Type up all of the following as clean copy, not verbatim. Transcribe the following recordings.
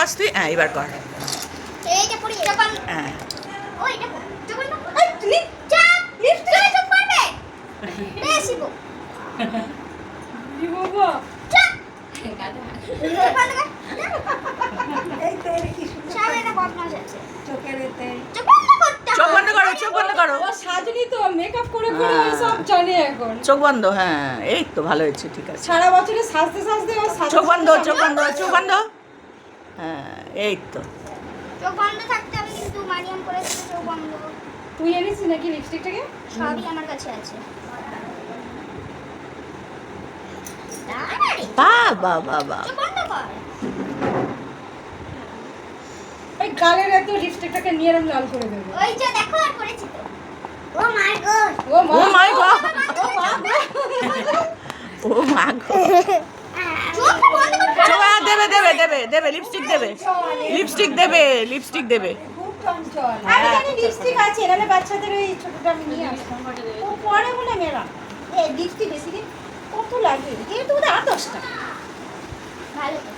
বাস তুই। হ্যাঁ এবার কর। এইটা পড়ি যখন হ্যাঁ ও এটা যখন এই তুমি চাপ লিফট করে চুপ করবে বেশি গো কি বাবা চাপ এই তো এর কি সুন্দর সামনে না বদমাশ আছে চোখের এতে চুপ বন্ধ করতে চোখ বন্ধ করো, চোখ বন্ধ করো। ও সাজনি তো মেকআপ করে করে হ্যাঁ। ওই সব জানে এখন চোখ বন্ধ। হ্যাঁ এই তো ভালো হয়েছে, ঠিক আছে। সারা বছরে সাজতে সাজতে ও সাজতে চোখ বন্ধ, চোখ বন্ধ, চোখ বন্ধ। হ্যাঁ এই তো। চোখ বন্ধ থাকতে আমি কিন্তু মারিয়াম করে দিতে চোখ বন্ধ তুই এনেছিস নাকি লিপস্টিকটাকে সবই আমার কাছে আছে তাড়াতাড়ি বাহ বাহ বাহ বাহ। চোখ বন্ধ কর ওই গালের এত লিপস্টিকটাকে নিয়ে এরম লাল করে দেবে ওই যে দেখো আর করেছি তো ও মাই গড ও মা ও মাই গড, ও মা ও মা গো। চোখ বন্ধ কর চোখ দেবে দেবে দেবে দেবে, লিপস্টিক দেবে, লিপস্টিক দেবে, লিপস্টিক দেবে। খুব চঞ্চল আমি জানি লিপস্টিক আছে নাহলে বাচ্চাদের ওই ছোটটা আমি নিয়ে আসতাম ও পরে বলে মেলা এই লিপস্টিক বেশি দিন কত লাগে যেহেতু ওদের 8-10 টাকা ভালো তো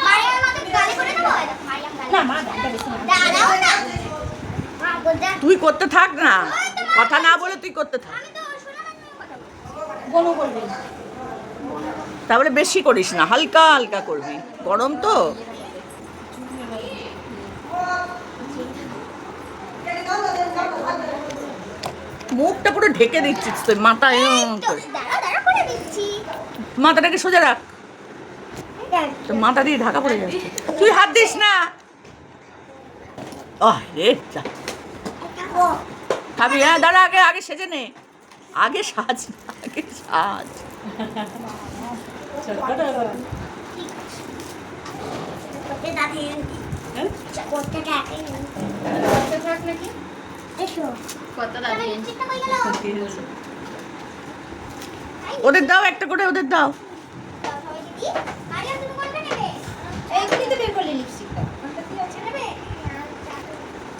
মারিয়াম আমাকে গালি করে দেবো এই দেখো মারিয়াম গালি না মা দামটা বেশি না দাঁড়াও না মা গোদা তুই করতে থাক না, কথা না বলে তুই করতে থাক। আমি তো শোনা মানে কথা বলছি বলো বলবে তারপরে বেশি করিস না, হালকা হালকা করবি, গরম তো। মুখটা পুরো ঢেকে দিচ্ছিস তুই, মাথা এরম করে। দাঁড়াও করে দিচ্ছি মাথাটাকে সোজা রাখ, তোর মাথা দিয়ে ঢাকা পড়ে যাচ্ছে। তুই হাত দিস না। রে যা। ও খাবি? হ্যাঁ দাঁড়া, আগে আগে সেজে নে, আগে সাজ না, আগে সাজ। ওকে দাদি করতে থাকে থাক নাকি এসো কত দাদি চিন্তা কই গেল ওদের দাও একটা করে, ওদের দাও। সবাই দিদি মারিয়াম তুমি কোনটা নেবে এইখানে তো বের করলে লিপস্টিকটা কোনটা কি আছে নেবে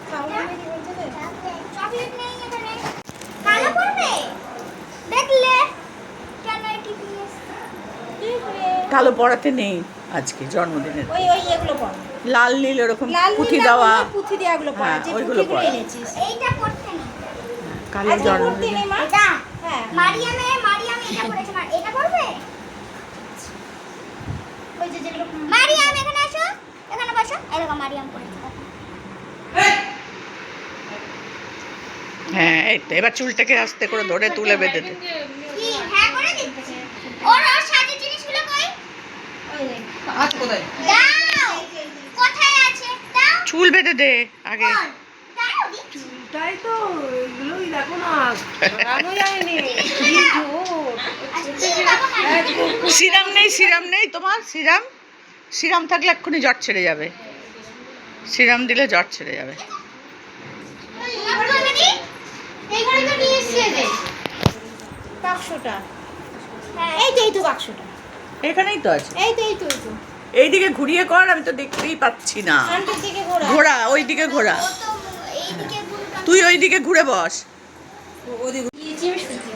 খাওয়া কি বলছে রে চকলেট নেই এখানে কালো করবে দেখলে কেন কি পিস কালো পড়াতে নেই আজকে জন্মদিনের, ওই ওই এগুলো পড় লাল নীল এরকম লাল পুঁথি নীল দেওয়া। না, পুঁথি দেওয়াগুলো পড় হ্যাঁ, যে ওইগুলো পুঁথিগুলো পড়। এনেছিস এইটা করতে নেই কালো আজকে পড়তে জন্মদিন। নেই মা এটা হ্যাঁ মারিয়াম এটা করেছে এটা করবে ওই যে যেগুলো মারিয়াম এখানে আসো এখানে বসো এই দেখো মারিয়াম করেছে হ্যাঁ এই তো, এবার চুলটাকে আস্তে করে ধরে তুলে বেঁধে দে। কি হ্যাঁ করে দিচ্ছি ওর সাজের জিনিসগুলো কই ওই রে আজ কোথায় দাও কোথায় আছে দাও চুল বেঁধে দে আগে। কোন? দাও দিচ্ছি তাই তো এগুলোই দেখো না রানো যায়নি কি জোর আচ্ছা ঠিক বাবা মারিয়াম সিরাম নেই, সিরাম নেই তোমার? সিরাম, সিরাম থাকলে এক্ষুনি জ্বর ছেড়ে যাবে, সিরাম দিলে জ্বর ছেড়ে যাবে। এইখানে তো নিয়ে এসেছে যে বাক্সটা হ্যাঁ এই তো বাক্সটা এখানেই তো আছে। এই তো এই তো এই তো এইদিকে ঘুরিয়ে কর, আমি তো দেখতেই পাচ্ছি না। ফ্রন্টের দিকে ঘোরা ঘোরা, ওইদিকে ঘোরা, ও তো এইদিকে গুলটা তুই ওইদিকে ঘুরে বস। ওদিকে গিয়েছি আমি শুনছি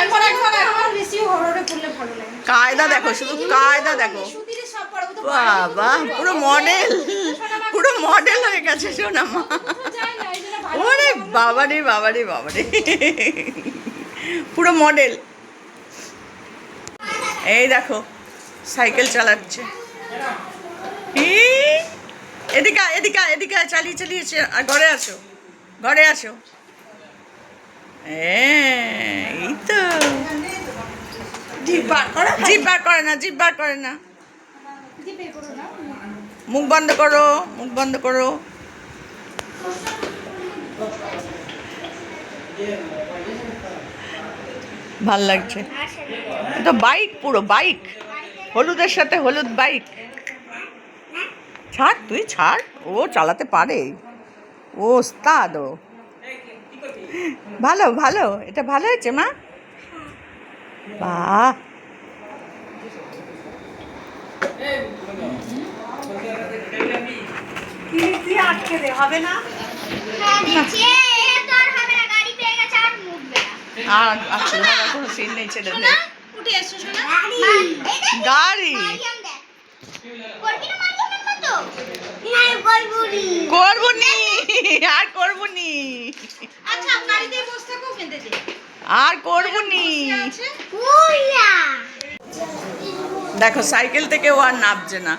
একবার বেশি হররে পড়লে ভালো লাগে কায়দা দেখো, শুধু কায়দা দেখো। সুতিরে সব পড়াবো তো বাবা পুরো মডেল, পুরো মডেল হয়ে গেছে সোনা মা। যায় না এই জন্য ভালো ওরে বাবা রে বাবা রে বাবা রে, পুরো মডেল। এই দেখো সাইকেল চালাচ্ছে। এদিকে আয়, এদিকে আয়, এদিকে আয়, চালিয়ে চালিয়ে ঘরে আসো, ঘরে আসো। এই তো জিভ বার করা জিভ বার করে না, জিভ বার করে না। জিভ বের করো না মুখ বন্ধ করো, মুখ বন্ধ করো। ভাল লাগছে এটা, বাইক, পুরো বাইক, হলুদের সাথে হলুদ বাইক। ছাড় তুই ছাড়, ও চালাতে পারে, ও ওস্তাদ ও। ভালো ভালো, এটা ভালো হয়েছে মা, বাহ। কি আটকে দে হবে না হ্যাঁ দিচ্ছি এ তো আর হবে না গাড়ি পেয়ে গেছে আর মুখবে না আর আচ্ছা কোনো সিন নেই, ছেড়ে দে। উঠে এসো শোনা এই দেখ গাড়ি মারিয়াম দেখ করবি না করবো নি, আর করবো নি, আচ্ছা গাড়িতে বসে থাকো কেঁদে দে আর করবো নি। দেখো সাইকেল থেকে ও আর নামছে না।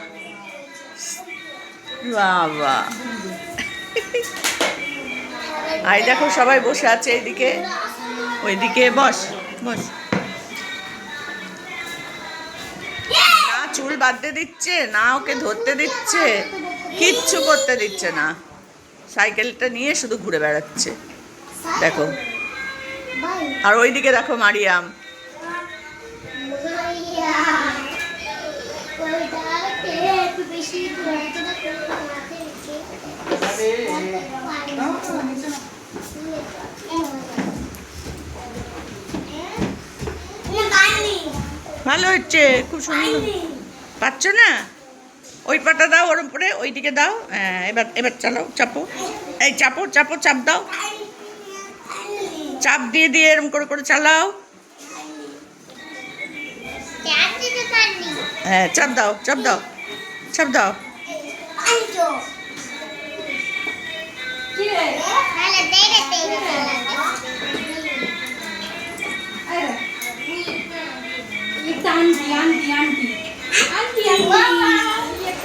বাবা, আই দেখো সবাই বসে আছে এইদিকে, ওইদিকে। বস বস। না চুল বাঁধতে দিচ্ছে, না ওকে ধরতে দিচ্ছে, কিচ্ছু করতে দিচ্ছে না। সাইকেলটা নিয়ে শুধু ঘুরে বেড়াচ্ছে দেখো। আর ওইদিকে দেখো মারিয়াম। ভালো হচ্ছে, খুব সুন্দর। পাচ্ছ না? ওই পাটা দাও ওর উপরে, ওইদিকে দাও। হ্যাঁ, এবার এবার চালাও, চাপো। এই চাপো চাপো, চাপ দাও, চাপ দিয়ে দিয়ে এরকম করে করে চালাও। হ্যাঁ, চাপ দাও, চাপ দাও, চাপ দাও। Aunty aunty aunty aunty aunty ये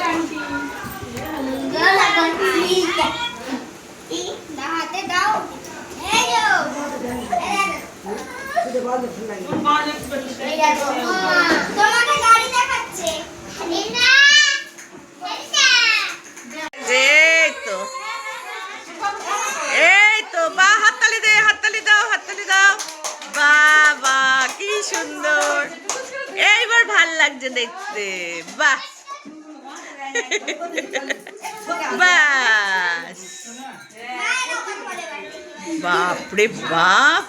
आंटी हाथे दाओ ए जो তোমাকে গাড়ি দেখাচ্ছে না এই তো, এই তো, বা হাততালি দে, হাততালি দাও, হাততালি দাও। বাবা কি সুন্দর, এইবার ভাল লাগছে দেখতে। বাহ, বাস, বাপরে বাপ।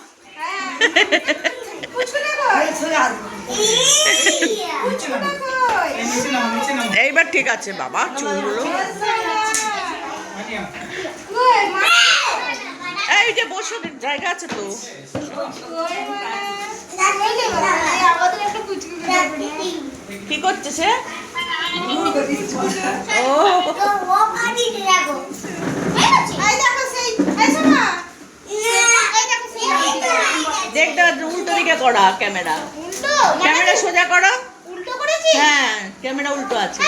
এইবার ঠিক আছে বাবা, চুলগুলো। এই যে বসে জায়গা আছে তো। কি করছে সে? ও দেখ, উল্টো দিকে করা ক্যামেরা, ক্যামেরা সোজা করো। হ্যাঁ, ক্যামেরা উল্টো আছে।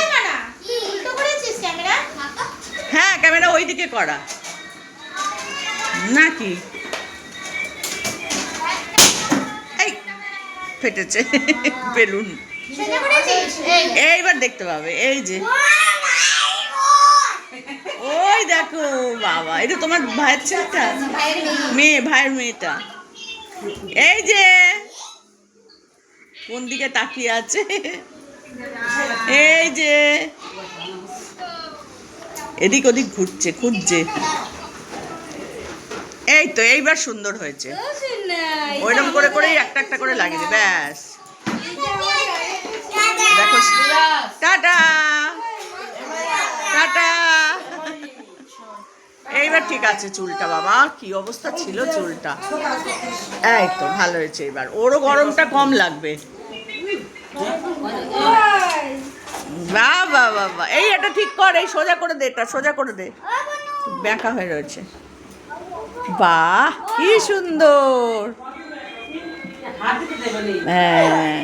হ্যাঁ, ক্যামেরা ওই দিকে করা নাকি? এই ফেটেছে বেলুন। এইবার দেখতে পাবে। এই যে ওই দেখো বাবা, এটা তোমার ভাইয়ের ছেলেটা, মেয়ে, ভাইয়ের মেয়েটা। এই যে কোন দিকে তাকিয়ে আছে, এই যে এদিক ওদিক ঘুরছে, খুঁজছে। এই তো, এইবার সুন্দর হয়েছে। ওইরকম করে করেই একটা একটা করে লাগিয়ে দে, ব্যাস। দেখো, টাটা টাটা। এইবার ঠিক আছে চুলটা। বাবা কি অবস্থা ছিল চুলটা। এই তো ভালো হয়েছে। এবার ওরও গরমটা কম লাগবে। বাবা বাবা, এই এটা ঠিক কর, এই সোজা করে দে, এটা সোজা করে দে, ব্যাঁকা হয়ে রয়েছে। বাহ কি সুন্দর। হ্যাঁ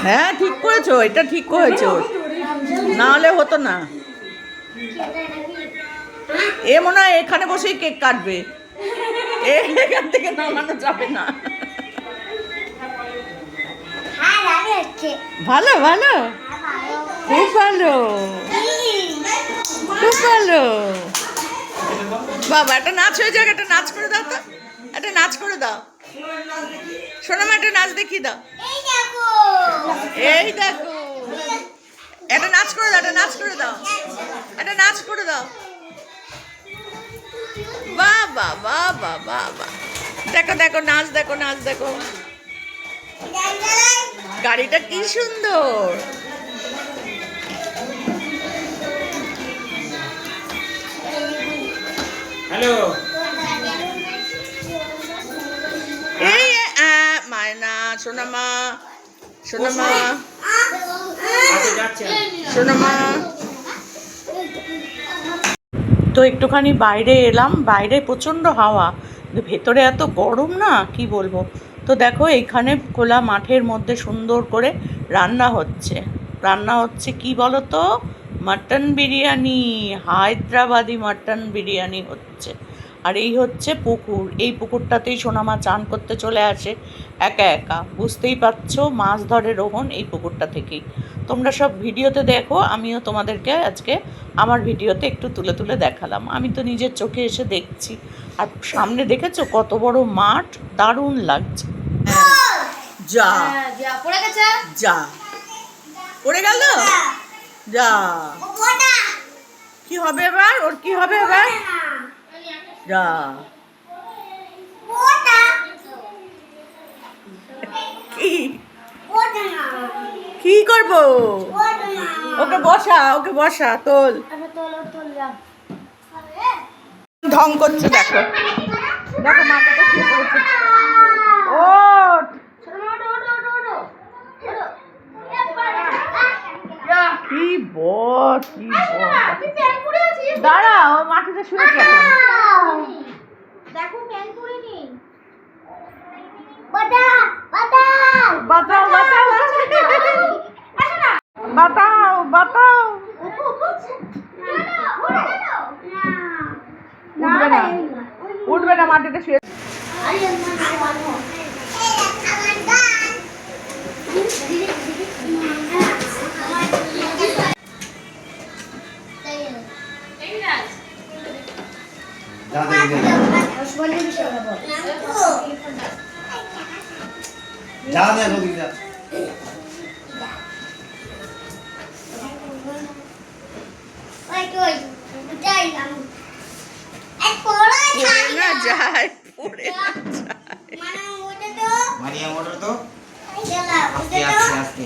হ্যাঁ, ঠিক করেছো, এটা ঠিক করেছো, না হলে হতো না। এ মনে হয় এখানে বসেই কেক কাটবে, এখান থেকে নামানো যাবে না। ভালো ভালো, খুব ভালো, খুব ভালো। বাবা একটা নাচ হয়ে যাক, একটা নাচ করে দাও তো, একটা নাচ করে দাও। শোনো মা, একটা নাচ দেখিয়ে দাও। এই দেখো, একটা নাচ করে দাও, একটা নাচ করে দাও, একটা নাচ করে দাও। বাহ বাহ বাহ বাহ বাহ বাহ। দেখো দেখো নাচ, দেখো নাচ, দেখো গাড়িটা কি সুন্দর। হ্যালো, এই মায়না, সোনামা, সোনামা, আগে যাচ্ছে। সোনামা। তো একটুখানি বাইরে এলাম, বাইরে প্রচণ্ড হাওয়া, কিন্তু ভেতরে এত গরম না কি বলবো। তো দেখো এইখানে খোলা মাঠের মধ্যে সুন্দর করে রান্না হচ্ছে কি বলো তো, মাটন বিরিয়ানি, হায়দ্রাবাদি মাটন বিরিয়ানি হচ্ছে। আর এই হচ্ছে পুকুর, এই পুকুরটাতেই সোনামা চান করতে চলে আসে একা একা, বুঝতেই পারছো, মাছ ধরে রোহন এই পুকুরটা থেকেই। তোমরা সব ভিডিওতে দেখো, আমিও তোমাদেরকে আজকে আমার ভিডিওতে একটু তুলে তুলে দেখালাম। আমি তো নিজের চোখে এসে দেখছি। আর সামনে দেখেছো কত বড় মাঠ, দারুণ লাগছে। যা যা পড়ে গেছে। যা পড়ে গেল, যা কি হবে এবার, ওর কি হবে এবার, যা কি কি করবো, ওকে বসা তোল, ঢং করছে দেখো, দেখো মাথাটা শুয়ে পড়েছে, ওঠ, কি বস, দাঁড়া, ও মাটিতে শুয়েছে এখন। দেখো প্যান পরে নি। বাঁচাও বাঁচাও বাঁচাও, উঠবে না মাটিতে শুয়ে। যায় পড়ে না যায়, মারিয়া মোটর তো আস্তে আস্তে আস্তে